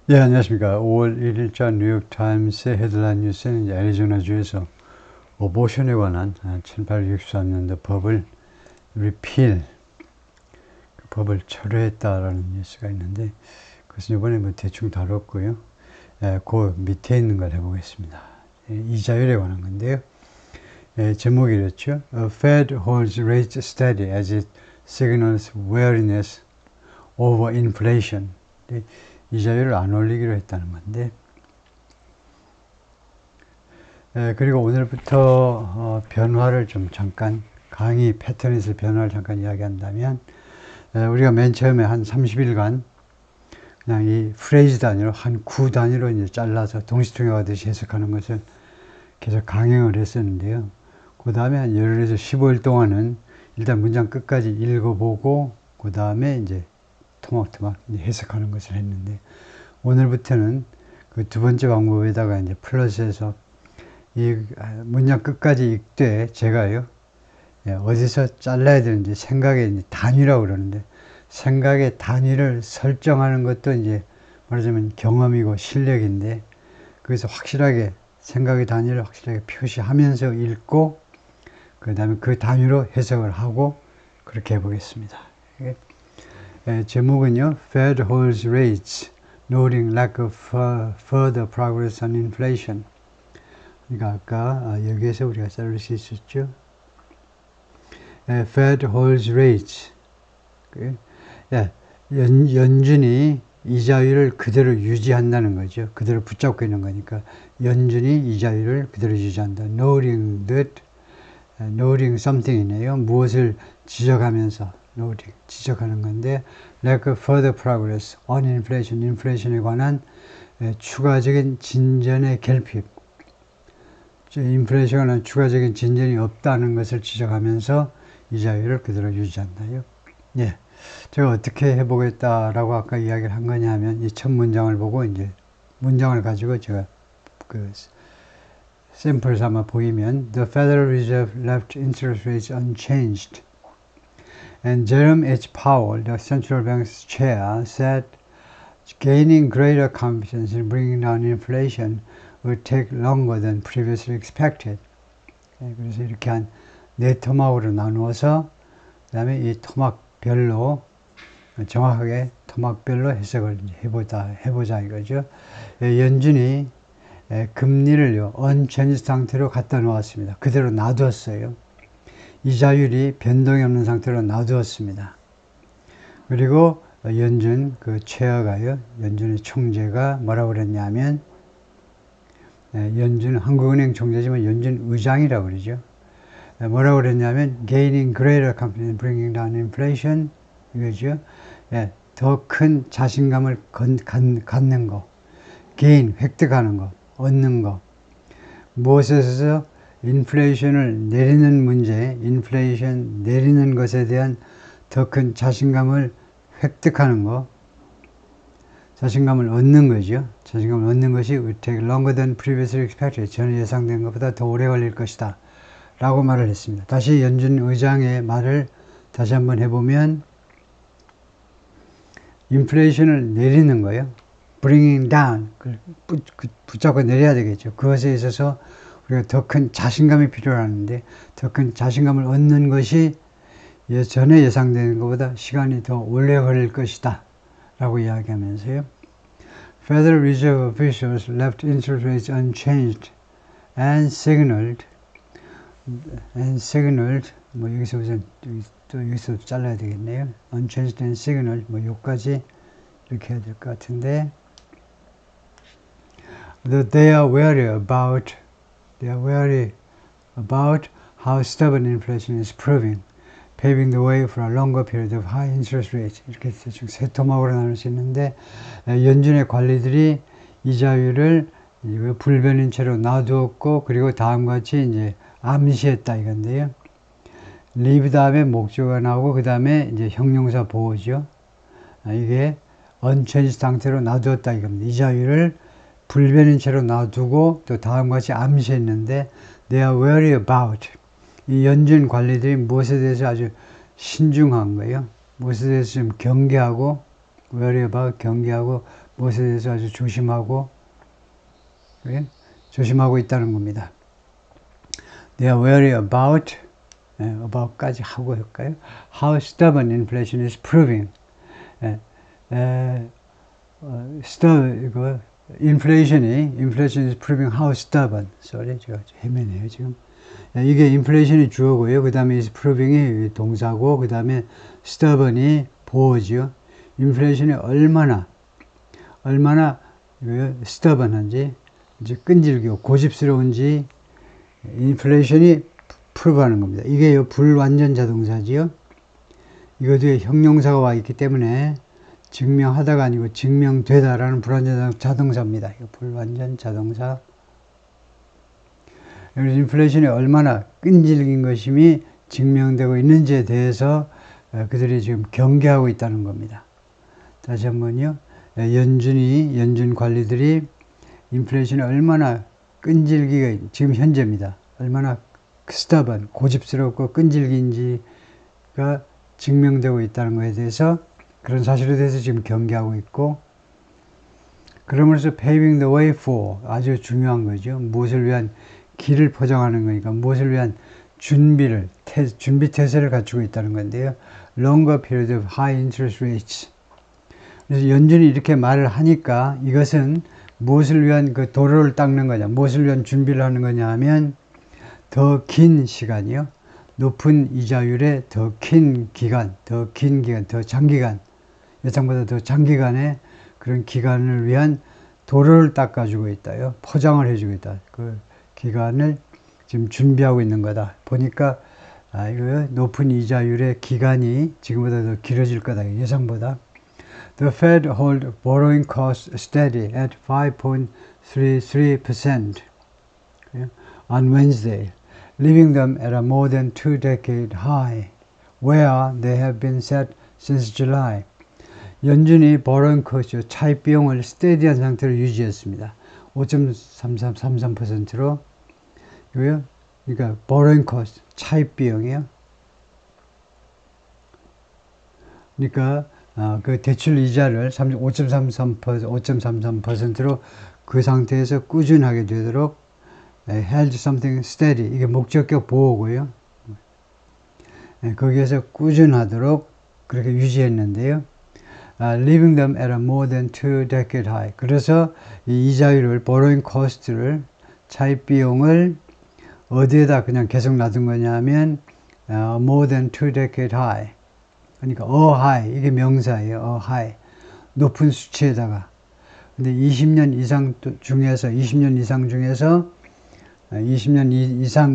예, 안녕하십니까. 5월 1일자 뉴욕타임스의 헤드라인 뉴스는 이제 애리조나주에서 어보션에 관한 1863년도 법을 리필, 그 법을 철회했다라는 뉴스가 있는데, 그것은 이번에 뭐 대충 다뤘고요. 그 밑에 있는 걸 해보겠습니다. 이자율에 관한 건데요. 제목이 이렇죠. A Fed holds rates steady as it signals wariness over inflation. 이자율을 안 올리기로 했다는 건데, 그리고 오늘부터 변화를 좀 잠깐, 강의 패턴에서 변화를 잠깐 이야기한다면, 우리가 맨 처음에 한 30일간 그냥 이 프레이즈 단위로, 한 구 단위로 이제 잘라서 동시통역하듯이 해석하는 것을 계속 강행을 했었는데요. 그 다음에 한 열흘에서 15일 동안은 일단 문장 끝까지 읽어보고, 그 다음에 이제 토막토막 해석하는 것을 했는데, 오늘부터는 그 두 번째 방법에다가 이제 플러스해서 이 문장 끝까지 읽되 제가요, 어디서 잘라야 되는지 생각의 이제 단위라고 그러는데, 생각의 단위를 설정하는 것도 이제 말하자면 경험이고 실력인데, 그래서 확실하게 생각의 단위를 확실하게 표시하면서 읽고, 그 다음에 그 단위로 해석을 하고 그렇게 해보겠습니다. 제목은요, Fed holds rates, noting lack of further progress on inflation. 그러니까 아까 여기에서 우리가 자를 수 있었죠. Fed holds rates. 연준이 이자율을 그대로 유지한다는 거죠. 그대로 붙잡고 있는 거니까 연준이 이자율을 그대로 유지한다. Noting something이네요. 무엇을 지적하면서 noting, 지적하는 건데, lack of further progress on inflation, 인플레이션에 관한 추가적인 진전의 결핍, 인플레이션에 관한 추가적인 진전이 없다는 것을 지적하면서 이자율을 그대로 유지한다요. 예, 제가 어떻게 해보겠다라고 아까 이야기를 한 거냐면, 이 첫 문장을 보고 이제 문장을 가지고 제가 그 샘플 삼아 보이면, The Federal Reserve left interest rates unchanged. And Jerome H. Powell, the central bank's chair, said gaining greater confidence in bringing down inflation would take longer than previously expected. 그래서 이렇게 한 네 토막으로 나누어서 그 다음에 이 토막별로 정확하게 토막별로 해석을 해보자 이거죠. 연준이 금리를요, unchanged 상태로 갖다 놓았습니다. 그대로 놔두었어요. 이자율이 변동이 없는 상태로 놔두었습니다. 그리고 연준 그 체어가요, 연준의 총재가 뭐라고 그랬냐면, 연준 한국은행 총재지만 연준 의장이라고 그러죠. 뭐라고 그랬냐면, gaining greater confidence, bringing down inflation, 이거죠. 더 큰 자신감을 갖는 거, gain, 획득하는 거, 얻는 거, 무엇에서 인플레이션을 내리는 문제, 인플레이션 내리는 것에 대한 더 큰 자신감을 획득하는 거, 자신감을 얻는 거죠. 자신감을 얻는 것이 would take longer than previously expected. 전에 예상된 것보다 더 오래 걸릴 것이다 라고 말을 했습니다. 다시 연준 의장의 말을 다시 한번 해보면, 인플레이션을 내리는 거예요. bringing down, 붙잡고 내려야 되겠죠. 그것에 있어서 우리가 더 큰 자신감이 필요하는데, 더 큰 자신감을 얻는 것이 전에 예상되는 것보다 시간이 더 오래 걸릴 것이다 라고 이야기하면서요, Federal Reserve officials left interest rates unchanged and signaled, 뭐 여기서 우선 또 여기서 잘라야 되겠네요. unchanged and signaled, 뭐 여기까지 이렇게 해야 될 것 같은데, that they are wary about how stubborn inflation is proving, paving the way for a longer period of high interest rates. 이렇게 대충 세 토막으로 나눌 수 있는데, 연준의 관리들이 이자율을 불변인 채로 놔두었고, 그리고 다음과 같이 이제 암시했다 이건데요. leave 다음에 목적어가 나오고, 그 다음에 이제 형용사 보호죠. 이게 unchanged 상태로 놔두었다 이겁니다. 이자율을 불변인 채로 놔두고, 또 다음과 같이 암시했는데, they are wary about, 이 연준 관리들이 무엇에 대해서 아주 신중한 거예요. 무엇에 대해서 좀 경계하고, wary about, 경계하고, 무엇에 대해서 아주 조심하고, 예? 조심하고 있다는 겁니다. They are wary about, about까지 하고 할까요? How stubborn inflation is proving. inflation is proving how stubborn. sorry, 제가 헤매네요, 지금. 이게 inflation이 주어고요. 그 다음에 is proving이 동사고, 그 다음에 stubborn이 보어지요. inflation이 얼마나 stubborn한지, 이제 끈질기고 고집스러운지, inflation이 프로브하는 겁니다. 이게 불완전 자동사지요. 이것도 형용사가 와 있기 때문에 증명하다가 아니고 증명되다라는 불완전 자동사입니다. 이거 불완전 자동사. 그래서 인플레이션이 얼마나 끈질긴 것임이 증명되고 있는지에 대해서 그들이 지금 경계하고 있다는 겁니다. 다시 한번요. 연준 관리들이 인플레이션이 얼마나 끈질기게 지금 현재입니다. 얼마나 stubborn, 고집스럽고 끈질긴지가 증명되고 있다는 것에 대해서 그런 사실에 대해서 지금 경계하고 있고, 그러면서 paving the way for, 아주 중요한 거죠. 무엇을 위한 길을 포장하는 거니까 무엇을 위한 준비 태세를 갖추고 있다는 건데요. longer period of high interest rates. 그래서 연준이 이렇게 말을 하니까 이것은 무엇을 위한 그 도로를 닦는 거냐, 무엇을 위한 준비를 하는 거냐 하면 더 긴 시간이요. 높은 이자율의 더 긴 기간, 더 장기간, 예상보다 더 장기간의 그런 기간을 위한 도로를 닦아주고 있다요. 포장을 해주고 있다. 그 기간을 지금 준비하고 있는 거다. 보니까 이거 높은 이자율의 기간이 지금보다 더 길어질 거다. 예상보다. The Fed hold borrowing costs steady at 5.33% on Wednesday, leaving them at a more than 2-decade high, where they have been set since July. 연준이 borrowing cost, 차입 비용을 스테디한 상태로 유지했습니다. 5.33%로. 그러니까 borrowing cost, 차입 비용이요. 그러니까 그 대출 이자를 5.33%로 그 상태에서 꾸준하게 되도록 held something steady, 이게 목적격 보호고요. 거기에서 꾸준하도록 그렇게 유지했는데요. leaving them at a more than 2-decade high. 그래서 이 이자율을, borrowing cost를, 차입 비용을 어디에다 그냥 계속 놔둔 거냐 하면 more than 2-decade high. 그러니까 a high, 이게 명사예요. a high. 높은 수치에다가. 근데 20년 이상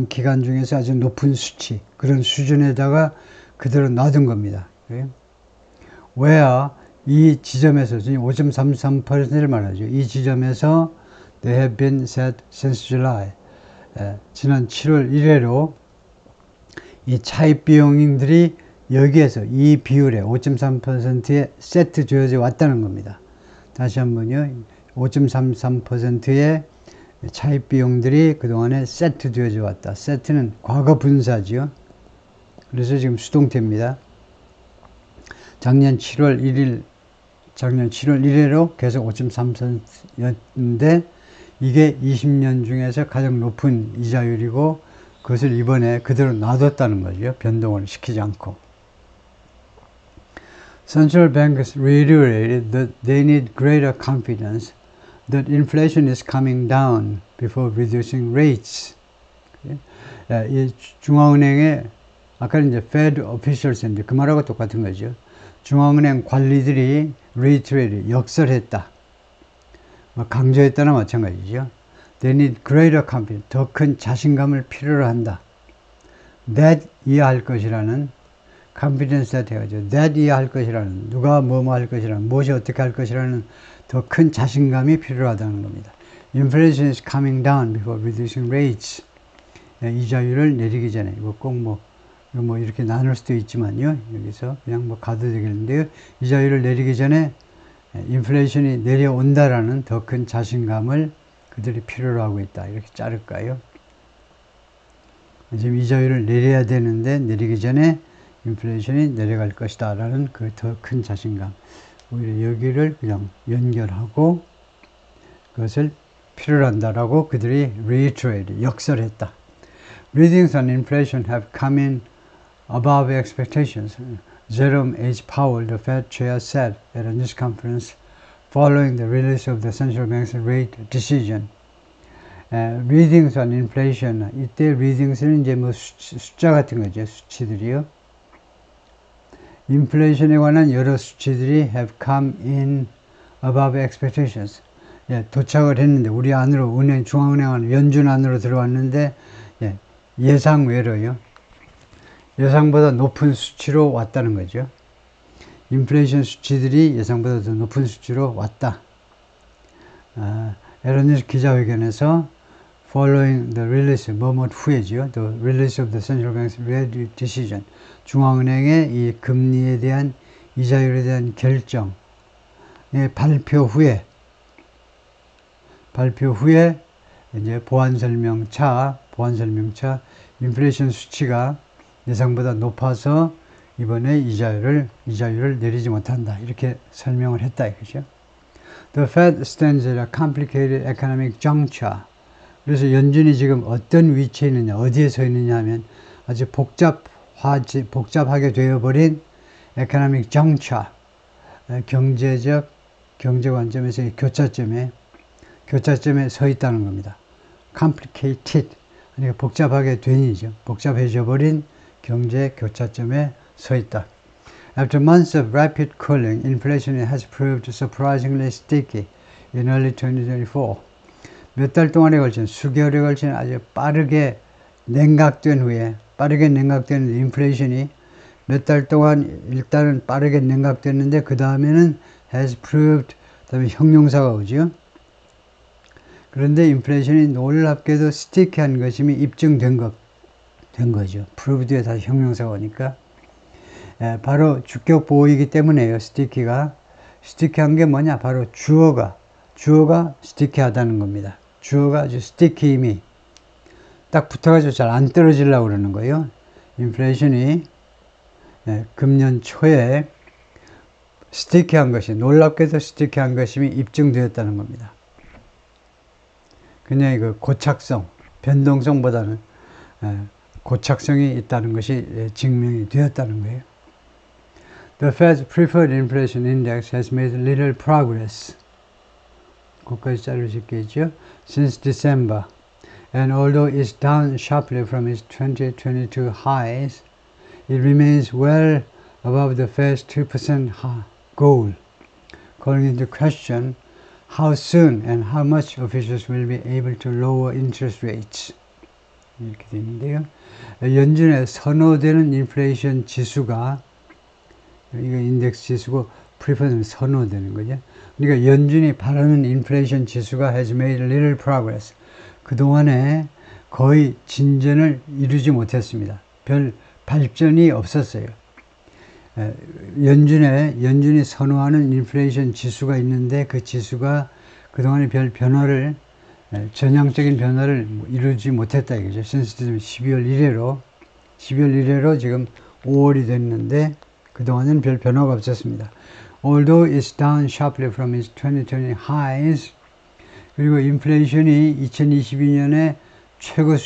기간 중에서 아주 높은 수치, 그런 수준에다가 그대로 놔둔 겁니다. where 이 지점에서 5.33%를 말하죠. 이 지점에서 they have been set since July. 지난 7월 1회로 이 차입 비용들이 여기에서 이 비율에 5.3%에 세트 되어져 왔다는 겁니다. 다시 한번요. 5.33%의 차입 비용들이 그동안에 세트 되어져 왔다. 세트는 과거 분사지요. 그래서 지금 수동태입니다. 작년 7월 1일로 계속 5.3%였는데 이게 20년 중에서 가장 높은 이자율이고 그것을 이번에 그대로 놔뒀다는 거죠. 변동을 시키지 않고. Central banks reiterated that they need greater confidence that inflation is coming down before reducing rates. 이 중앙은행의 아까는 이제 Fed officials인데 그 말하고 똑같은 거죠. 중앙은행 관리들이 reiterate, 역설했다. 강조했다나 마찬가지죠. They need greater confidence, 더 큰 자신감을 필요로 한다. That 이해할 것이라는 confidence that 해가지고 that 이해할 것이라는, 누가 뭐뭐 할 것이라는, 무엇이 어떻게 할 것이라는 더 큰 자신감이 필요하다는 겁니다. Inflation is coming down before reducing rates. 이자율을 내리기 전에, 이거 꼭 뭐 이렇게 나눌 수도 있지만요. 여기서 그냥 가도 되겠는데요. 이자율을 내리기 전에 인플레이션이 내려온다라는 더 큰 자신감을 그들이 필요로 하고 있다. 이렇게 자를까요? 지금 이자율을 내려야 되는데 내리기 전에 인플레이션이 내려갈 것이다 라는 그 더 큰 자신감. 오히려 여기를 그냥 연결하고 그것을 필요로 한다라고 그들이 reiterate, 역설했다. Readings on inflation have come in above expectations. Jerome H. Powell, the Fed chair, said at a news conference following the release of the central bank's rate decision. Readings on inflation, 이때 readings는 이제 뭐 숫자 같은 거죠. 수치들이요. 인플레이션에 관한 여러 수치들이 have come in above expectations. 예, 도착을 했는데 우리 안으로 중앙은행 연준 안으로 들어왔는데 예상외로요. 예상보다 높은 수치로 왔다는 거죠. 인플레이션 수치들이 예상보다 더 높은 수치로 왔다. 에런니스 기자회견에서 following the release, 뭐뭐 후에죠. The release of the central bank's rate decision. 중앙은행의 이 금리에 대한 이자율에 대한 결정의 발표 후에 이제 보완설명차 인플레이션 수치가 예상보다 높아서 이번에 이자율을 내리지 못한다. 이렇게 설명을 했다 이거죠. The Fed stands at a complicated economic juncture. 그래서 연준이 지금 어떤 위치에 있느냐, 어디에 서 있느냐 하면 아주 복잡하게 되어버린 economic juncture, 경제 관점에서 교차점에 서 있다는 겁니다. complicated, 그러니까 복잡하게 된이죠. 복잡해져 버린 경제 교차점에 서 있다. After months of rapid cooling, inflation has proved surprisingly sticky in early 2024. 몇 달 동안에 걸친, 수개월에 걸친 아주 빠르게 냉각된 인플레이션이 몇 달 동안 일단은 빠르게 냉각됐는데 그 다음에는 has proved, 그 다음에 형용사가 오죠. 그런데 인플레이션이 놀랍게도 스티키한 것임이 입증된 거죠. proved에 다시 형용사가 오니까. 바로 주격 보호이기 때문에요. 스티키한 게 뭐냐? 바로 주어가 스티키하다는 겁니다. 주어가 아주 스티키임이 딱 붙어가지고 잘 안 떨어지려고 그러는 거예요. 인플레이션이 금년 초에 놀랍게도 스티키한 것임이 입증되었다는 겁니다. 그냥 그 고착성, 변동성보다는 고착성이 있다는 것이 증명이 되었다는 거예요. The Fed's preferred inflation index has made little progress. 거기까지 자르실게요. Since December, and although it's down sharply from its 2022 highs, it remains well above the Fed's 2% goal, calling into question how soon and how much officials will be able to lower interest rates. 이렇게 되는데요. 연준의 선호되는 인플레이션 지수가, 이거 인덱스 지수고 프리퍼는 선호되는 거죠. 그러니까 연준이 바라는 인플레이션 지수가 has made little progress. 그동안에 거의 진전을 이루지 못했습니다. 별 발전이 없었어요. 연준이 선호하는 인플레이션 지수가 있는데 그 지수가 그동안에 별 변화를, 전향적인 변화를 이루지 못했다 이거죠. since 12월 1회로 지금 5월이 됐는데 그동안은 별 변화가 없었습니다. Although it's down sharply from its 2020 highs, 그리고 인플레이션이 2022년에 최고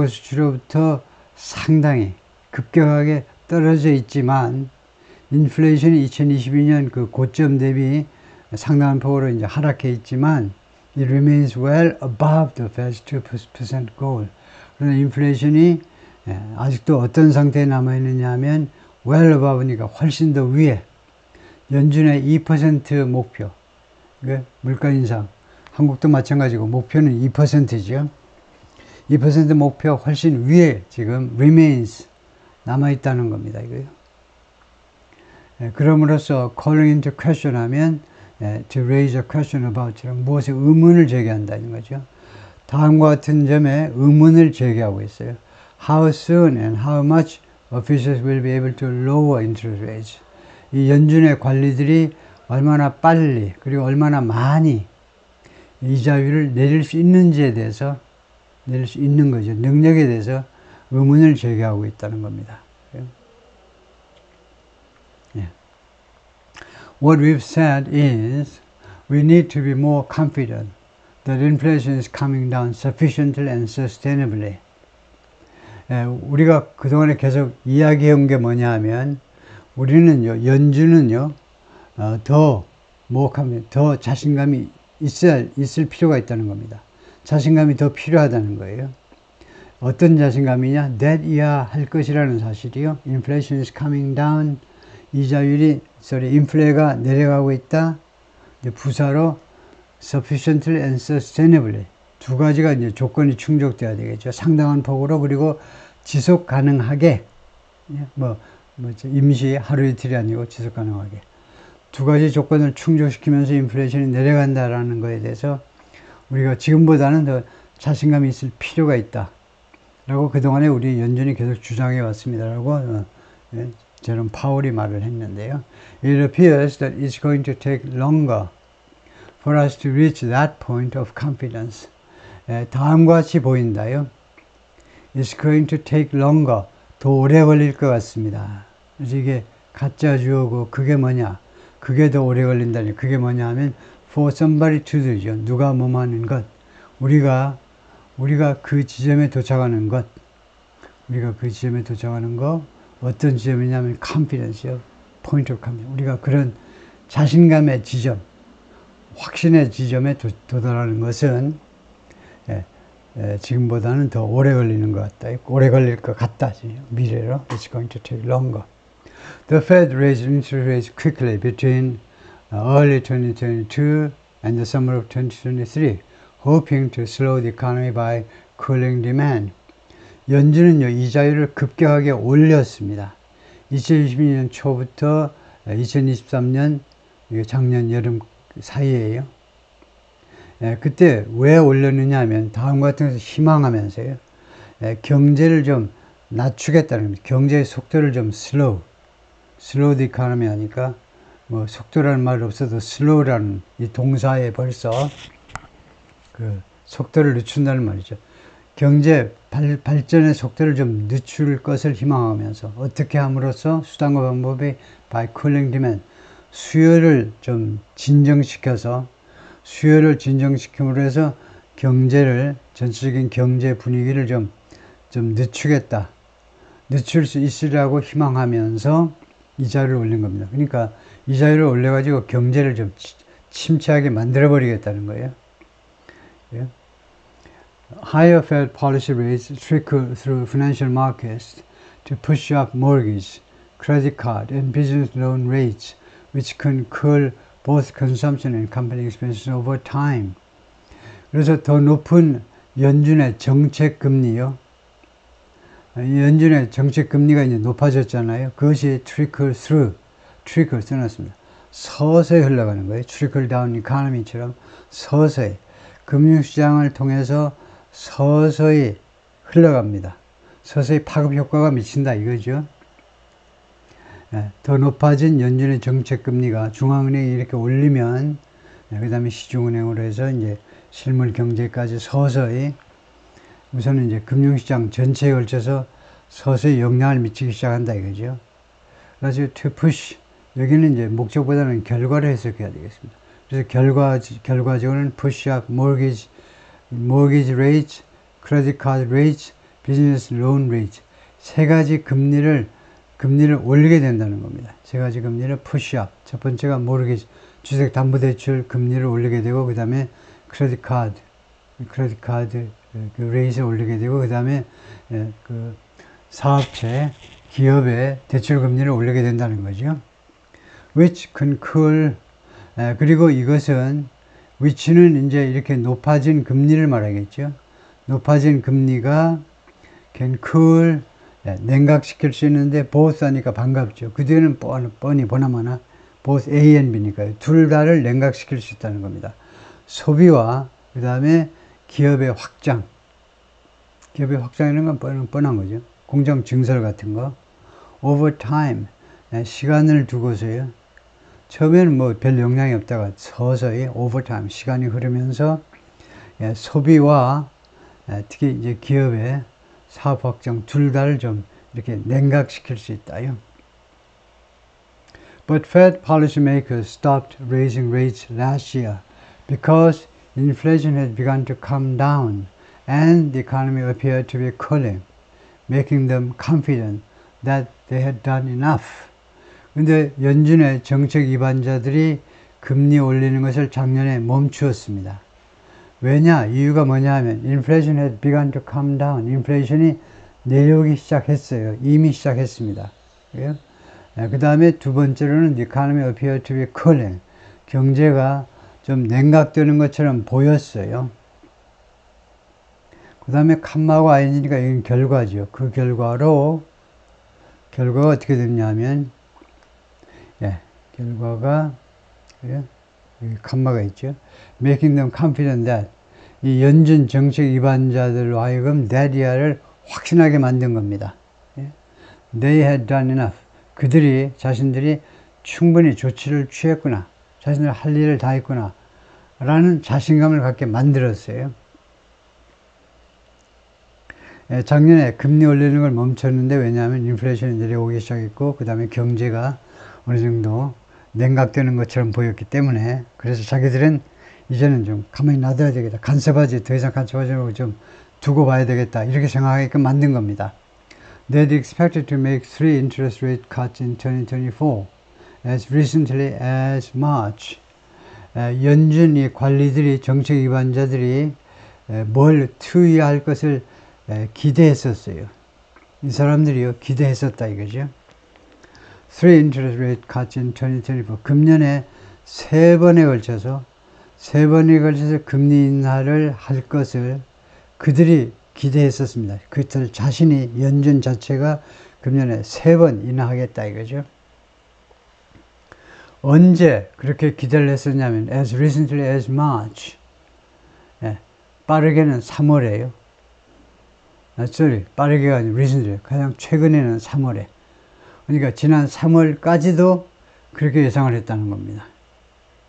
수치로부터 상당히 급격하게 떨어져 있지만, 인플레이션이 2022년 그 고점 대비 상당한 폭으로 이제 하락해 있지만, it remains well above the Fed's 2% goal. 그러나 인플레이션이 아직도 어떤 상태에 남아있느냐 하면, well above니까 훨씬 더 위에, 연준의 2% 목표, 물가 인상, 한국도 마찬가지고 목표는 2%죠. 2% 목표 훨씬 위에 지금 remains 남아있다는 겁니다. 이거요. 그럼으로써 calling into question 하면 to raise a question about처럼 무엇에 의문을 제기한다는 거죠. 다음과 같은 점에 의문을 제기하고 있어요. How soon and how much officials will be able to lower interest rates. 이 연준의 관리들이 얼마나 빨리 그리고 얼마나 많이 이자율을 내릴 수 있는지에 대해서, 내릴 수 있는 거죠. 능력에 대해서 의문을 제기하고 있다는 겁니다. 예. what we've said is we need to be more confident that inflation is coming down sufficiently and sustainably. 우리가 그동안에 계속 이야기해온 게 뭐냐 하면 우리는요, 연준은요, 더 자신감이 있을 필요가 있다는 겁니다. 자신감이 더 필요하다는 거예요. 어떤 자신감이냐? that이야 할 것이라는 사실이요. Inflation is coming down. 인플레가 내려가고 있다. 부사로 sufficiently and sustainably. 두 가지가 이제 조건이 충족돼야 되겠죠. 상당한 폭으로 그리고 지속 가능하게. 임시 하루 이틀이 아니고 지속 가능하게. 두 가지 조건을 충족시키면서 인플레이션이 내려간다라는 거에 대해서 우리가 지금보다는 더 자신감이 있을 필요가 있다. 라고 그동안에 우리 연준이 계속 주장해 왔습니다라고 제롬 파월이 말을 했는데요. It appears that it's going to take longer for us to reach that point of confidence. 다음과 같이 보인다요. It's going to take longer. 더 오래 걸릴 것 같습니다. 그래서 이게 가짜 주어고 그게 뭐냐? 그게 더 오래 걸린다니. 그게 뭐냐 하면 for somebody to do죠. 누가 뭐뭐 하는 것. 우리가 그 지점에 도착하는 것. 우리가 그 지점에 도착하는 것. 어떤 지점이냐면 confidence요. point of confidence. 우리가 그런 자신감의 지점, 확신의 지점에 도달하는 것은 지금보다는 더 오래 걸리는 것 같다. 오래 걸릴 것 같다. 미래로. It's going to take longer. The Fed raised interest rates quickly between early 2022 and the summer of 2023, hoping to slow the economy by cooling demand. 연준은요, 이자율을 급격하게 올렸습니다. 2022년 초부터 2023년 작년 여름 사이에요. 그때 왜 올렸느냐 하면 다음과 같은 것을 희망하면서요. 경제를 좀 낮추겠다는 겁니다. 경제의 속도를 좀 slow the economy 하니까 뭐 속도라는 말 없어도 slow라는 이 동사에 벌써 그 속도를 늦춘다는 말이죠. 경제 발전의 속도를 좀 늦출 것을 희망하면서 어떻게 함으로써 수단과 방법이 by cooling demand 수요를 좀 진정시켜서 수요를 진정시킴으로 해서 경제를 전체적인 경제 분위기를 좀 늦추겠다. 늦출 수 있으리라고 희망하면서 이자를 올린 겁니다. 그러니까 이자율을 올려가지고 경제를 좀 침체하게 만들어버리겠다는 거예요. 예. Higher Fed policy rates trickle through financial markets to push up mortgage, credit card, and business loan rates, which can cool both consumption and company expenses over time. 그래서 더 높은 연준의 정책 금리요. 연준의 정책 금리가 이제 높아졌잖아요. 그것이 trickle 써놨습니다. 서서히 흘러가는 거예요. trickle down economy처럼 서서히 금융시장을 통해서 서서히 흘러갑니다. 서서히 파급 효과가 미친다 이거죠. 더 높아진 연준의 정책 금리가 중앙은행이 이렇게 올리면 그 다음에 시중은행으로 해서 이제 실물 경제까지 서서히 우선은 이제 금융시장 전체에 걸쳐서 서서히 영향을 미치기 시작한다 이거죠. 그래서 to push 여기는 이제 목적보다는 결과를 해석해야 되겠습니다. 그래서 결과적으로는 push up mortgage rates, credit card rates, business loan rates 세 가지 금리를 올리게 된다는 겁니다. 세 가지 금리를 push up. 첫 번째가 mortgage 주택담보대출 금리를 올리게 되고 그 다음에 크레딧 카드 그 레이트를 올리게 되고 그 다음에 그 사업체 기업의 대출 금리를 올리게 된다는 거죠. which can cool 그리고 이것은 which는 이제 이렇게 높아진 금리를 말하겠죠. 높아진 금리가 can cool 냉각시킬 수 있는데 both 하니까 반갑죠. 그 뒤에는 뻔히 보나마나 both A and B니까요. 둘 다를 냉각시킬 수 있다는 겁니다. 소비와 그 다음에 기업의 확장. 기업의 확장이라는 건 뻔한 거죠. 공장 증설 같은 거. over time 시간을 두고서요. 처음에는 뭐 별 영향이 없다가 서서히 over time 시간이 흐르면서 소비와 특히 이제 기업의 사업 확장 둘 다를 좀 이렇게 냉각시킬 수 있다요. But Fed policymakers stopped raising rates last year because inflation had begun to come down and the economy appeared to be cooling, making them confident that they had done enough. 근데 연준의 정책 위반자들이 금리 올리는 것을 작년에 멈추었습니다. 왜냐? 이유가 뭐냐 하면 inflation had begun to come down. 인플레이션이 내려오기 시작했어요. 이미 시작했습니다. 그 다음에 두 번째로는 the economy appeared to be cooling. 경제가 좀 냉각되는 것처럼 보였어요. 그 다음에 칸마고 아이니까 이건 결과죠. 그 결과가 어떻게 됐냐면 결과가 여기 칸마가 있죠. Making them confident that 이 연준 정책 위반자들로 하여금 that year를 확신하게 만든 겁니다. They had done enough. 자신들이 충분히 조치를 취했구나. 자신들 할 일을 다 했구나. 라는 자신감을 갖게 만들었어요. 작년에 금리 올리는 걸 멈췄는데 왜냐하면 인플레이션이 내려오기 시작했고 그 다음에 경제가 어느 정도 냉각되는 것처럼 보였기 때문에 그래서 자기들은 이제는 좀 가만히 놔둬야 되겠다. 더 이상 간섭하지 말고 좀 두고 봐야 되겠다. 이렇게 생각하게끔 만든 겁니다. They expected to make 3 interest rate cuts in 2024 as recently as March. 연준 관리들이 정책 위반자들이 뭘 투여할 것을 기대했었어요. 이 사람들이요 기대했었다 이거죠. 3 interest rate cuts in 2024. 금년에 3번에 걸쳐서 금리 인하를 할 것을 그들이 기대했었습니다. 그들 자신이 연준 자체가 금년에 3번 인하하겠다 이거죠. 언제 그렇게 기대를 했었냐면 as recently as March. 빠르게는 3월에요. 빠르게가 아니라 recently. 가장 최근에는 3월에. 그러니까 지난 3월까지도 그렇게 예상을 했다는 겁니다.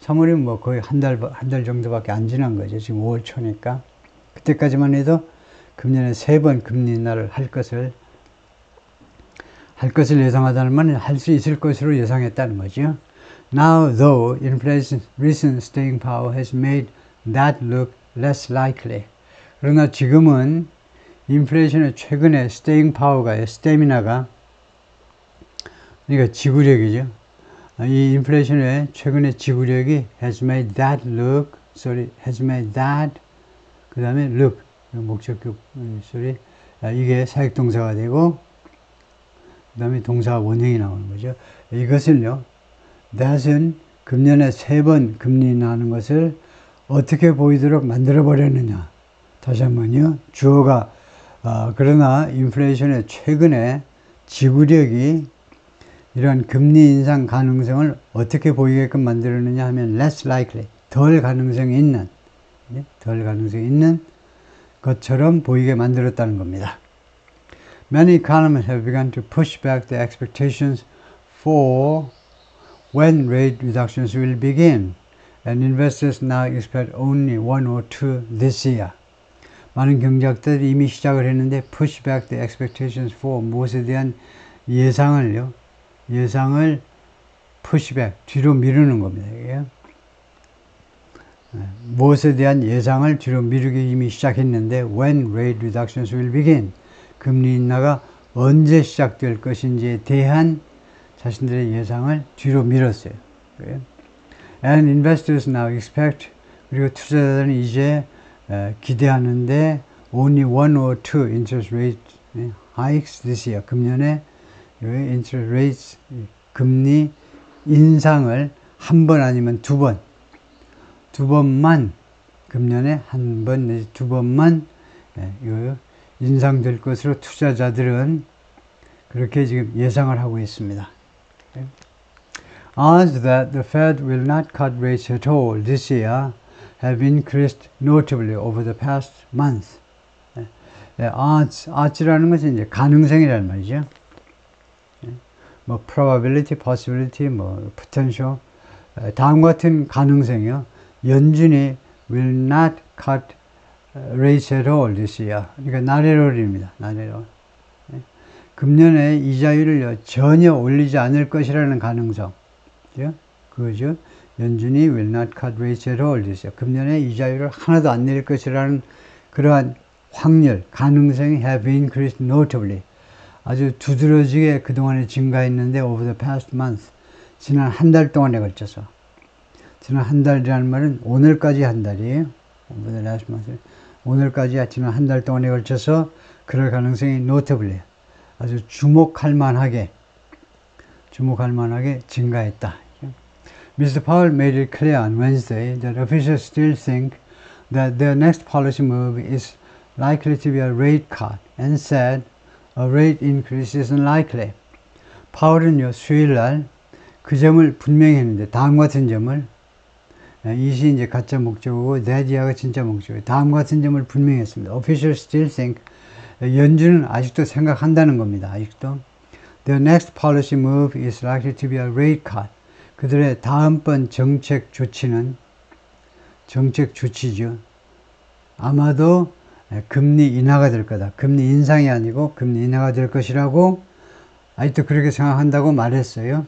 3월이면 뭐 거의 한 달 정도밖에 안 지난 거죠. 지금 5월 초니까. 그때까지만 해도 금년에 3번 금리 인하를 할 것을 예상하다는 말은 할 수 있을 것으로 예상했다는 거죠. Now, though, inflation's recent staying power has made that look less likely. 그러나 지금은 인플레이션의 최근에 staying power가, 스태미나가, 그러니까 지구력이죠. 이 인플레이션의 최근의 지구력이 has made that, 그 다음에 look, 목적격, 이게 사역동사가 되고, 그 다음에 동사 원형이 나오는 거죠. 이것을요, that은 금년에 3번 금리 인하하는 것을 어떻게 보이도록 만들어 버렸느냐. 다시 한번요, 주어가, 그러나 인플레이션의 최근에 지구력이 이러한 금리 인상 가능성을 어떻게 보이게끔 만들었느냐 하면 less likely, 덜 가능성이 있는 것처럼 보이게 만들었다는 겁니다. Many economists have begun to push back the expectations for when rate reductions will begin, and investors now expect only 1 or 2 this year. 많은 경제학자들이 이미 시작을 했는데 push back the expectations for 무엇에 대한 예상을 pushback, 뒤로 미루는 겁니다. 이게. 무엇에 대한 예상을 뒤로 미루기 이미 시작했는데 when rate reductions will begin, 금리 인하가 언제 시작될 것인지에 대한 자신들의 예상을 뒤로 미뤘어요. And investors now expect, 그리고 투자자들은 이제 기대하는데 only 1 or 2 interest rate hikes this year. 금년에 interest rates, 금리 인상을 한 번 아니면 두 번만, 금년에 한 번 내지 두 번만 인상될 것으로 투자자들은 그렇게 지금 예상을 하고 있습니다. Odds that the Fed will not cut rates at all this year have increased notably over the past month. odds라는 것은 이제 가능성이라는 말이죠. 뭐 probability, possibility, 뭐 potential, 다음과 같은 가능성이요. 연준이 will not cut rates at all this year. 그러니까 not at all입니다. not at all. 금년에 이자율을 전혀 올리지 않을 것이라는 가능성. 그거죠. 연준이 will not cut rates at all. 금년에 이자율을 하나도 안 내릴 것이라는 그러한 확률, 가능성이 have increased notably. 아주 두드러지게 그동안에 증가했는데 over the past month. 지난 한 달 동안에 걸쳐서. 지난 한 달이라는 말은 오늘까지 한 달이에요. over the last month. 오늘까지 지난 한 달 동안에 걸쳐서 그럴 가능성이 notably. 아주 주목할 만하게 증가했다. Mr. Powell made it clear on Wednesday that officials still think that their next policy move is likely to be a rate cut and said a rate increase is unlikely. 파월은요, 수요일날 그 점을 분명히 했는데, 다음 같은 점을, 이시 이제 가짜 목적어고, that이야가 진짜 목적어예요. 다음 같은 점을 분명히 했습니다. Officials still think, 연준은 아직도 생각한다는 겁니다. 아직도. Their next policy move is likely to be a rate cut. 그들의 다음번 정책 조치죠. 아마도 금리 인하가 될 거다. 금리 인상이 아니고 금리 인하가 될 것이라고 아직도 그렇게 생각한다고 말했어요.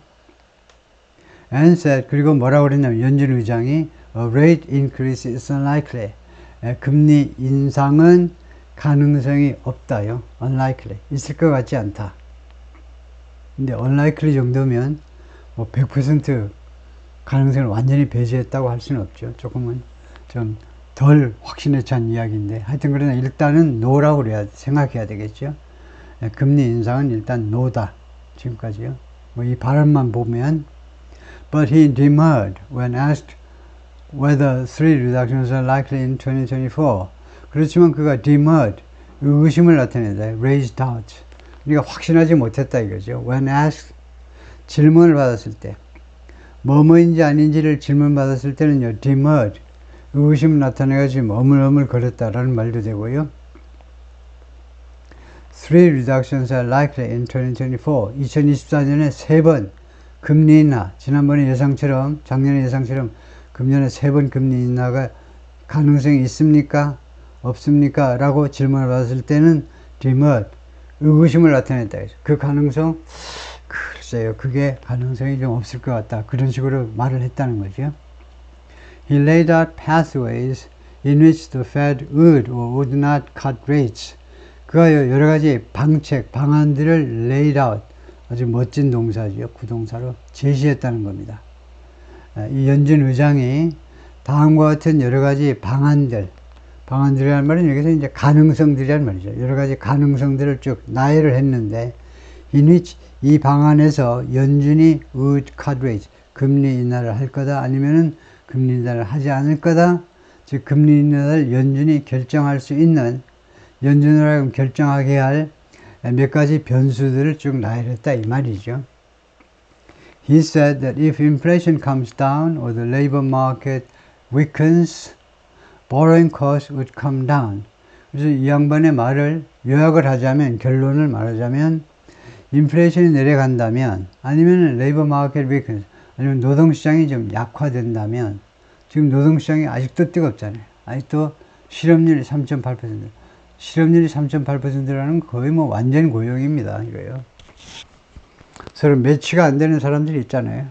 And said, 그리고 뭐라고 그랬냐면 연준 의장이 a rate increase is unlikely. 금리 인상은 가능성이 없다요. unlikely. 있을 것 같지 않다. 근데 unlikely 정도면 뭐 100% 가능성을 완전히 배제했다고 할 수는 없죠. 조금은 좀 덜 확신에 찬 이야기인데 하여튼 그러나 일단은 no라고 생각해야 되겠죠. 금리 인상은 일단 no다. 지금까지요. 뭐 이 발언만 보면 But he demurred when asked whether 3 reductions are likely in 2024. 그렇지만 그가 demurred, 의심을 나타낸다. raised doubt. 그러니까 확신하지 못했다 이거죠. When asked, 질문을 받았을 때, 뭐뭐인지 아닌지를 질문받았을 때는요, demurred, 의심을 나타내가지고 어물어물 거렸다라는 말도 되고요. 3 reductions are likely in 2024. 2024년에 3번 금리 인하, 지난번에 예상처럼, 작년의 예상처럼 금년에 3번 금리 인하가 가능성이 있습니까? 없습니까? 라고 질문을 받았을 때는 demurred, 의구심을 나타냈다. 그 가능성, 글쎄요, 그게 가능성이 좀 없을 것 같다. 그런 식으로 말을 했다는 거죠. He laid out pathways in which the Fed would or would not cut rates. 그가 여러 가지 방책, 방안들을 laid out, 아주 멋진 동사죠. 구동사로 제시했다는 겁니다. 이 연준 의장이 다음과 같은 여러 가지 방안들이라는 말은 여기서 이제 가능성들이란 말이죠. 여러 가지 가능성들을 쭉 나열을 했는데, in which 이 방안에서 연준이 would cut rates, 금리 인하를 할 거다, 아니면은 금리 인하를 하지 않을 거다, 즉 금리 인하를 연준이 결정할 수 있는, 연준으로 하여금 결정하게 할 몇 가지 변수들을 쭉 나열했다 이 말이죠. He said that if inflation comes down or the labor market weakens, borrowing costs would come down. 그래서 이 양반의 말을 요약을 하자면, 결론을 말하자면, 인플레이션이 내려간다면, 아니면 레이버 마켓 위크니스, 아니면 노동시장이 좀 약화된다면, 지금 노동시장이 아직도 뜨겁잖아요. 아직도 실업률이 3.8%. 실업률이 3.8%라는 거의 뭐 완전 고용입니다. 이거요. 서로 매치가 안 되는 사람들이 있잖아요.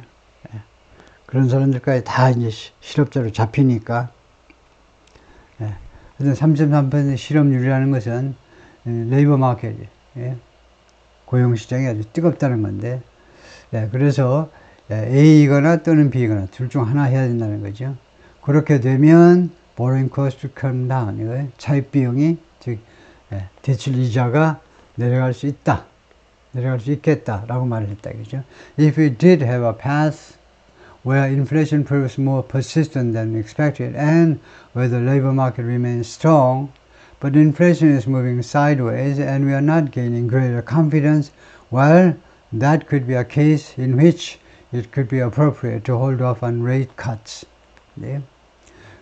그런 사람들까지 다 이제 실업자로 잡히니까. 그래서 3.3% 실업률이라는 것은 레이버 마켓, 고용시장이 아주 뜨겁다는 건데, 그래서 A이거나 또는 B이거나 둘 중 하나 해야 된다는 거죠. 그렇게 되면 borrowing cost come down, 이거 차입 비용이, 즉 대출 이자가 내려갈 수 있다, 내려갈 수 있겠다라고 말을 했다, 그죠? If we did have a path where inflation proves more persistent than expected and where the labor market remains strong, but inflation is moving sideways and we are not gaining greater confidence, well, that could be a case in which it could be appropriate to hold off on rate cuts. 네.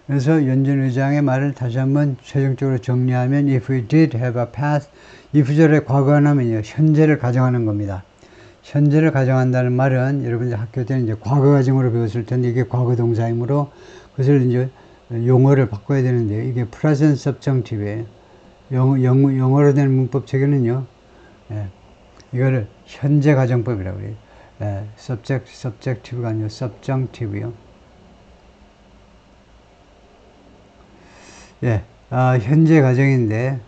그래서 연준 의장의 말을 다시 한번 최종적으로 정리하면, if we did have a path, 이 구절의 과거하면요, 현재를 가정하는 겁니다. 현재를 가정한다는 말은 여러분들 학교 때는 이제 과거 가정으로 배웠을 텐데, 이게 과거 동사이므로 그것을 이제 용어를 바꿔야 되는데요. 이게 present subjunctive예요. 영어로 된 문법 체계는요, 이거를 현재 가정법이라고 해요. subjective가 아니고 subjunctive요. 예, 현재 가정인데,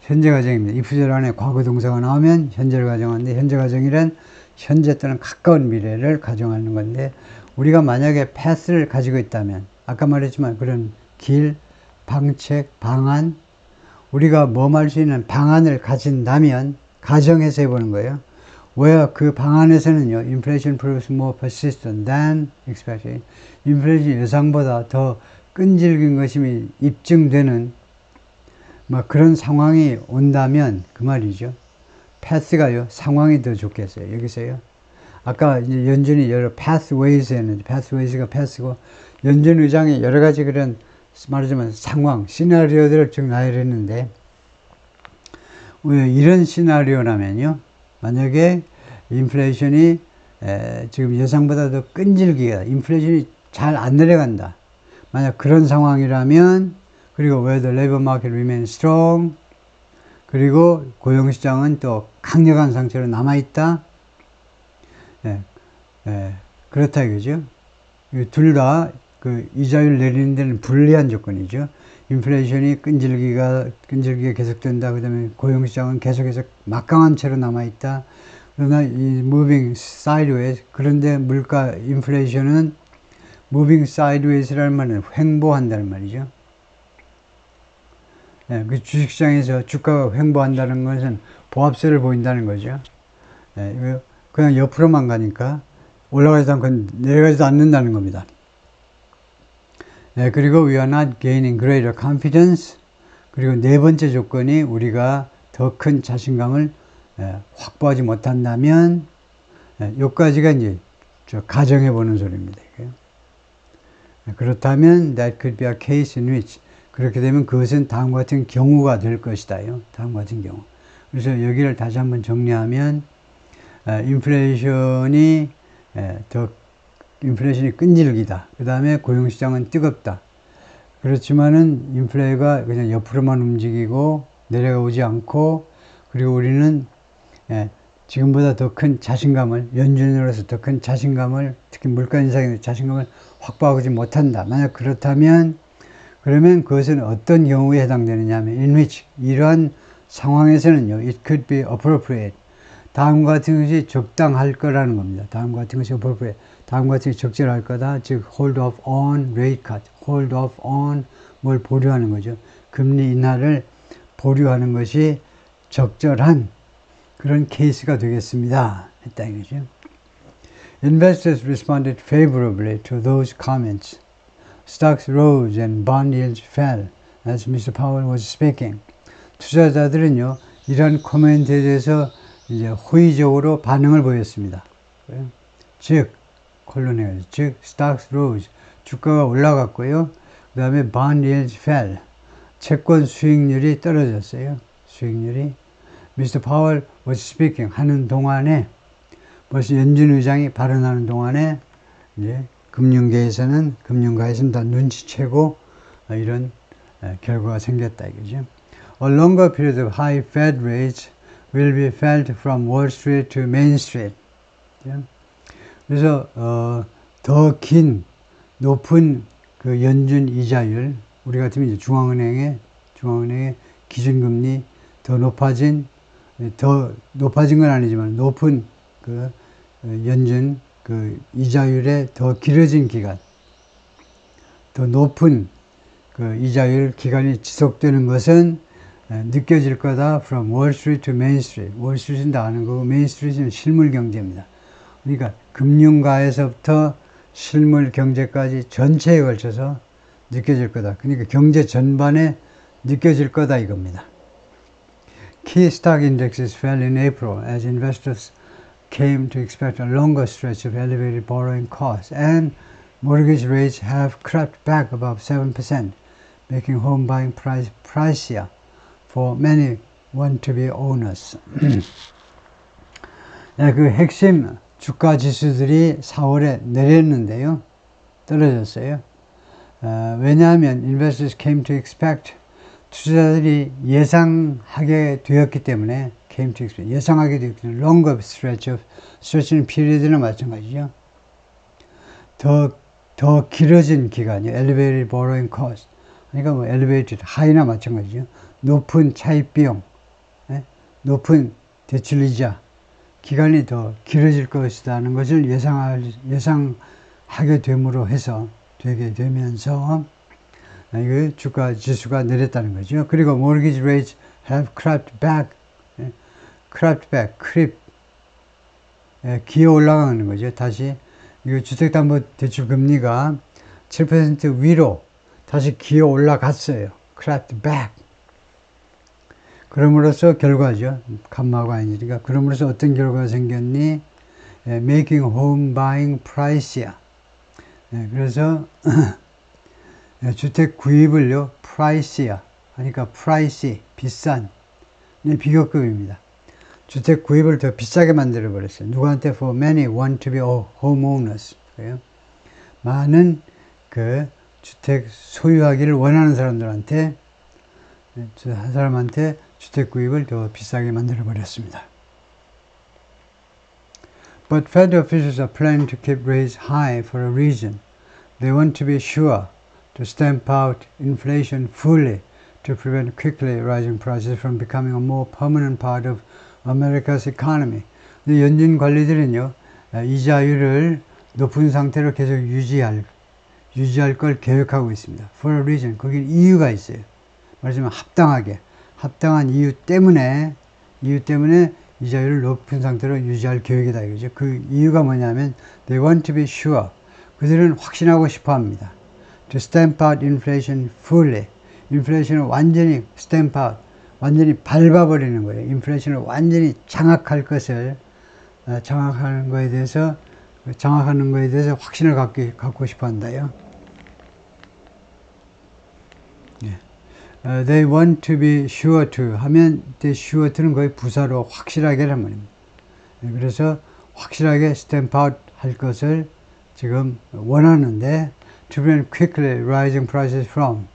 현재 가정입니다. if 절 안에 과거 동사가 나오면 현재를 가정하는데, 현재 가정이란 현재 또는 가까운 미래를 가정하는 건데, 우리가 만약에 path를 가지고 있다면, 아까 말했지만 그런 길, 방책, 방안, 우리가 모험할 수 있는 방안을 가진다면 가정해서 해보는 거예요. 왜 그 방안에서는요, inflation proves more persistent than expected. 인플레이션이 예상보다 더 끈질긴 것이 입증되는 막 그런 상황이 온다면 그 말이죠. path가요, 상황이 더 좋겠어요. 여기서요. 아까 이제 연준이 여러 pathways 했는데, pathways가 path고, 연준 의장이 여러 가지 그런 말하자면 상황, 시나리오들을 쭉 나열했는데, 왜 이런 시나리오라면요, 만약에 인플레이션이 지금 예상보다 더 끈질기게, 인플레이션이 잘 안 내려간다. 만약 그런 상황이라면, 그리고 where the labor market remains strong, 그리고 고용시장은 또 강력한 상태로 남아있다. 그렇다 이거죠. 둘 다 그 이자율 내리는 데는 불리한 조건이죠. 인플레이션이 끈질기게 계속된다. 그 다음에 고용시장은 계속해서 막강한 채로 남아있다. 그러나 이 moving sideways, 그런데 물가 인플레이션은 moving sideways라는 말은 횡보한다는 말이죠. 그 주식시장에서 주가가 횡보한다는 것은 보합세를 보인다는 거죠. 그냥 옆으로만 가니까 올라가지도 않고 내려가지도 않는다는 겁니다. 그리고 we are not gaining greater confidence. 그리고 네 번째 조건이 우리가 더 큰 자신감을 확보하지 못한다면, 요까지가 이제 가정해 보는 소리입니다. 그렇다면 that could be a case in which, 그렇게 되면 그것은 다음과 같은 경우가 될 것이다요. 다음과 같은 경우. 그래서 여기를 다시 한번 정리하면, 인플레이션이 끈질기다. 그 다음에 고용시장은 뜨겁다. 그렇지만은 인플레가 그냥 옆으로만 움직이고 내려오지 않고, 그리고 우리는 지금보다 더 큰 자신감을, 연준으로서 더 큰 자신감을, 특히 물가 인상의 자신감을 확보하지 못한다. 만약 그렇다면, 그러면 그것은 어떤 경우에 해당되느냐 하면, in which, 이러한 상황에서는요, it could be appropriate. 다음과 같은 것이 적당할 거라는 겁니다. 다음과 같은 것이 appropriate. 다음과 같은 것이 적절할 거다. 즉, hold off on rate cut. hold off on 뭘 보류하는 거죠. 금리 인하를 보류하는 것이 적절한 그런 케이스가 되겠습니다. 했다 이거죠. Investors responded favorably to those comments. Stocks rose and bond yields fell as Mr. Powell was speaking. 투자자들은요, 이런 코멘트에 대해서 이제 호의적으로 반응을 보였습니다. 즉, stocks rose, 주가가 올라갔고요. 그 다음에 bond yields fell, 채권 수익률이 떨어졌어요. 수익률이. Mr. Powell was speaking 하는 동안에, 벌써 연준 의장이 발언하는 동안에 이제 금융가에서는 다 눈치채고 이런 결과가 생겼다 이거죠. A longer period of high Fed rates will be felt from Wall Street to Main Street. 그래서 더 긴 높은 그 연준 이자율, 우리 같으면 이제 중앙은행의 기준금리 더 높아진 건 아니지만 높은 그 연준 그 이자율의 더 길어진 기간, 더 높은 그 이자율 기간이 지속되는 것은 느껴질 거다. From Wall Street to Main Street. Wall Street은 다 아는 거고 Main Street은 실물 경제입니다. 그러니까 금융가에서부터 실물 경제까지 전체에 걸쳐서 느껴질 거다. 그러니까 경제 전반에 느껴질 거다 이겁니다. Key stock indexes fell in April as investors came to expect a longer stretch of elevated borrowing costs, and mortgage rates have crept back above 7%, making home buying pricier for many want-to-be owners. 그 핵심 주가 지수들이 4월에 내렸는데요. 떨어졌어요. 왜냐하면 investors came to expect 투자자들이 예상하게 되었기 때문에 came to expect, 예상하게 되었기 때문에 longer stretch는 period는 마찬가지죠. 더 길어진 기간이요. elevated borrowing cost. 그러니까 뭐 elevated high나 마찬가지죠. 높은 차입 비용, 높은 대출이자 기간이 더 길어질 것이라는 것을 예상하게 됨으로 해서 되게 되면서 이거 주가 지수가 내렸다는 거죠. 그리고 mortgage rates have crept back, 기어 올라가는 거죠. 다시 이거 주택담보대출 금리가 7% 위로 다시 기어 올라갔어요. crept back. 그럼으로써 결과죠. 감마가 아니니까. 그럼으로써 어떤 결과가 생겼니? making home buying pricier. 그래서 주택 구입을요, pricier 하니까 pricey, 비싼 비교급입니다. 주택 구입을 더 비싸게 만들어 버렸어요. 누구한테? For many want to be homeowners. 그래요? 많은 그 주택 소유하기를 원하는 사람들한테, 한 사람한테 주택 구입을 더 비싸게 만들어 버렸습니다. But Fed officials are planning to keep rates high for a reason. They want to be sure to stamp out inflation fully to prevent quickly rising prices from becoming a more permanent part of America's economy. 근데 연준 관리들은요, 이자율을 높은 상태로 계속 유지할 걸 계획하고 있습니다. For a reason. 거기는 이유가 있어요. 말하자면 합당한 이유 때문에 이자율을 높은 상태로 유지할 계획이다 이거죠. 그 이유가 뭐냐면 they want to be sure. 그들은 확신하고 싶어 합니다. To stamp out inflation fully. 인플레이션을 완전히 stamp out, 완전히 밟아버리는 거예요. 인플레이션을 완전히 장악하는 거에 대해서 확신을 갖고 싶어 한다요. They want to be sure to 하면 the sure to는 거의 부사로 확실하게란 말입니다. 그래서 확실하게 stamp out 할 것을 지금 원하는데 to prevent quickly rising prices from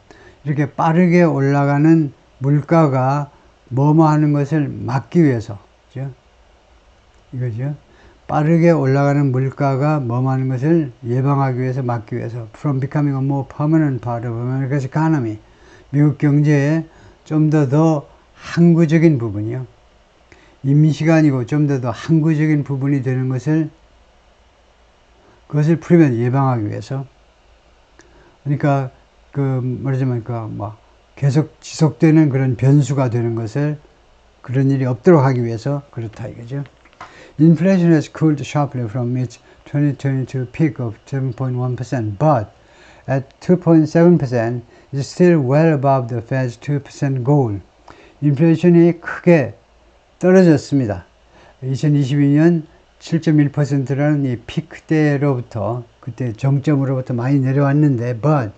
이렇게 빠르게 올라가는 물가가 뭐뭐 하는 것을 막기 위해서, 그죠? 이거죠. 빠르게 올라가는 물가가 뭐뭐 하는 것을 예방하기 위해서, 막기 위해서 from becoming a more permanent part of America's economy. 미국 경제에 좀 더 항구적인 부분이요. 임시가 아니고 좀 더 항구적인 부분이 되는 그것을 prevent, 예방하기 위해서. 그러니까 말하자면 계속 지속되는 그런 변수가 되는 것을, 그런 일이 없도록 하기 위해서 그렇다 이거죠. Inflation has cooled sharply from its 2022 peak of 7.1%, but at 2.7% is still well above the Fed's 2% goal. 인플레이션이 크게 떨어졌습니다. 2022년 7.1%라는 이 피크 때로부터, 그때 정점으로부터 많이 내려왔는데, but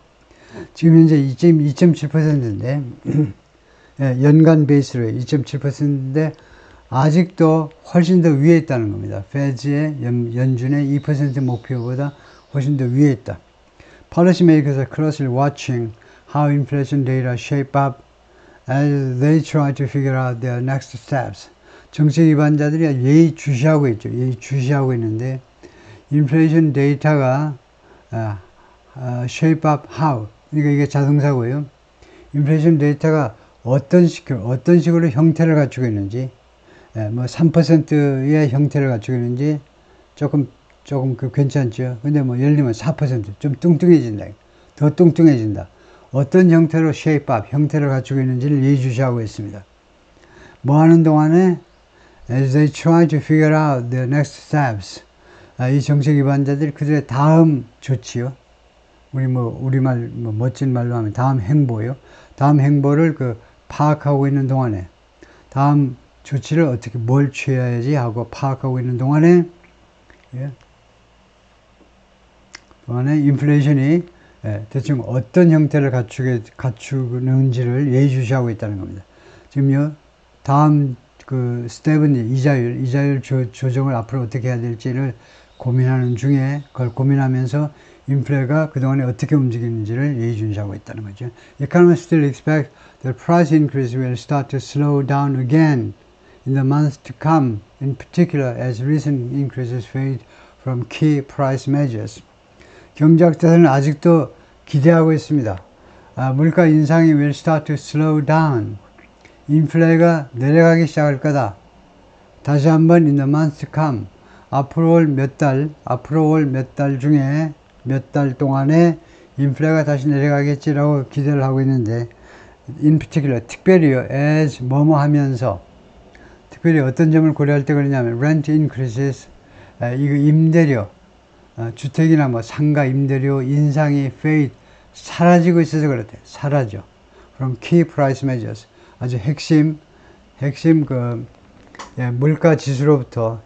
지금 현재 2.7%인데 연간 베이스로 2.7%인데 아직도 훨씬 더 위에 있다는 겁니다. 페드의 연준의 2% 목표보다 훨씬 더 위에 있다. Policymakers are closely watching how inflation data shape up as they try to figure out their next steps. 정책 기반자들이 예의주시하고 있죠. 예의주시하고 있는데 인플레이션 데이터가 shape up how, 그러니까 이게 자동사고요. 인플레이션 데이터가 어떤 식으로 형태를 갖추고 있는지, 3%의 형태를 갖추고 있는지 조금 괜찮죠. 근데 예를 들면 4% 좀 뚱뚱해진다. 더 뚱뚱해진다. 어떤 형태로 shape up, 형태를 갖추고 있는지를 예의주시하고 있습니다. 뭐 하는 동안에 as they try to figure out their next steps, 이 정책 기반자들이 그들의 다음 조치요. 우리말, 멋진 말로 하면 다음 행보요. 다음 행보를 파악하고 있는 동안에, 다음 조치를 어떻게, 뭘 취해야지 하고 파악하고 있는 동안에, 인플레이션이 대충 어떤 형태를 갖추는지를 예의주시하고 있다는 겁니다. 지금요, 다음 스텝은 이자율 조정을 앞으로 어떻게 해야 될지를 고민하는 중에 그걸 고민하면서 인플레가 그동안에 어떻게 움직이는지를 예의주시하고 있다는 거죠. Economists still expect that price increase will start to slow down again in the months to come, in particular as recent increases fade from key price measures. 경제학자들은 아직도 기대하고 있습니다. 물가 인상이 will start to slow down. 인플레가 내려가기 시작할 거다. 다시 한번 in the months to come. 앞으로 올 몇 달 중에 몇 달 동안에 인플레가 다시 내려가겠지라고 기대를 하고 있는데, in particular, 특별히요, as 뭐뭐 하면서, 특별히 어떤 점을 고려할 때 그러냐면, rent increases, 이거 임대료, 주택이나 뭐 상가 임대료 인상이 fade, 사라지고 있어서 그렇대. 사라져. From key price measures. 아주 핵심 물가 지수로부터,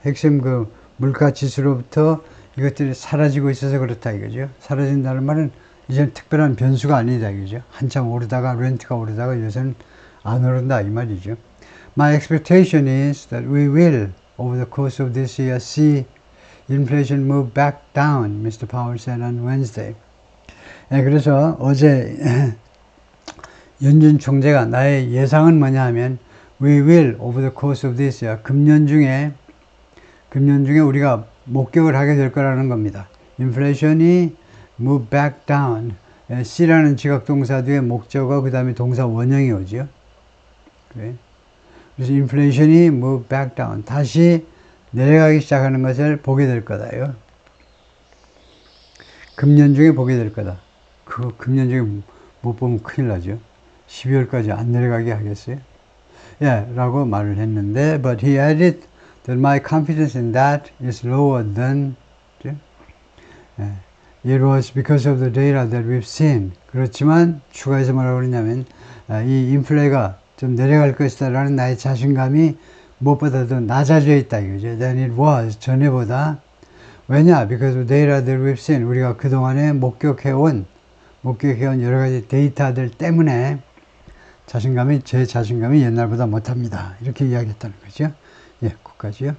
물가 지수로부터 이것들이 사라지고 있어서 그렇다 이거죠. 사라진다는 말은 이제는 특별한 변수가 아니다 이거죠. 한참 오르다가 렌트가 오르다가 요새는 안 오른다 이 말이죠. My expectation is that we will, over the course of this year, see inflation move back down, Mr. Powell said on Wednesday. 그래서 어제 연준 총재가 나의 예상은 뭐냐 하면 we will, over the course of this year, 금년 중에 우리가 목격을 하게 될 거라는 겁니다. 인플레이션이 move back down. C라는 지각동사 뒤에 목적어 그 다음에 동사 원형이 오죠. 그래. 그래서 인플레이션이 move back down. 다시 내려가기 시작하는 것을 보게 될 거다요. 금년 중에 보게 될 거다. 그 금년 중에 못 보면 큰일 나죠. 12월까지 안 내려가게 하겠어요? 라고 말을 했는데, but he added that my confidence in that is lower than it was because of the data that we've seen. 그렇지만 추가해서 뭐라고 그러냐면 이 인플레가 좀 내려갈 것이다 라는 나의 자신감이 무엇보다 더 낮아져 있다 이거죠. than it was, 전에보다. 왜냐? because of the data that we've seen. 우리가 그동안에 목격해온 여러 가지 데이터들 때문에 제 자신감이 옛날보다 못합니다. 이렇게 이야기했다는 거죠. 거기까지요.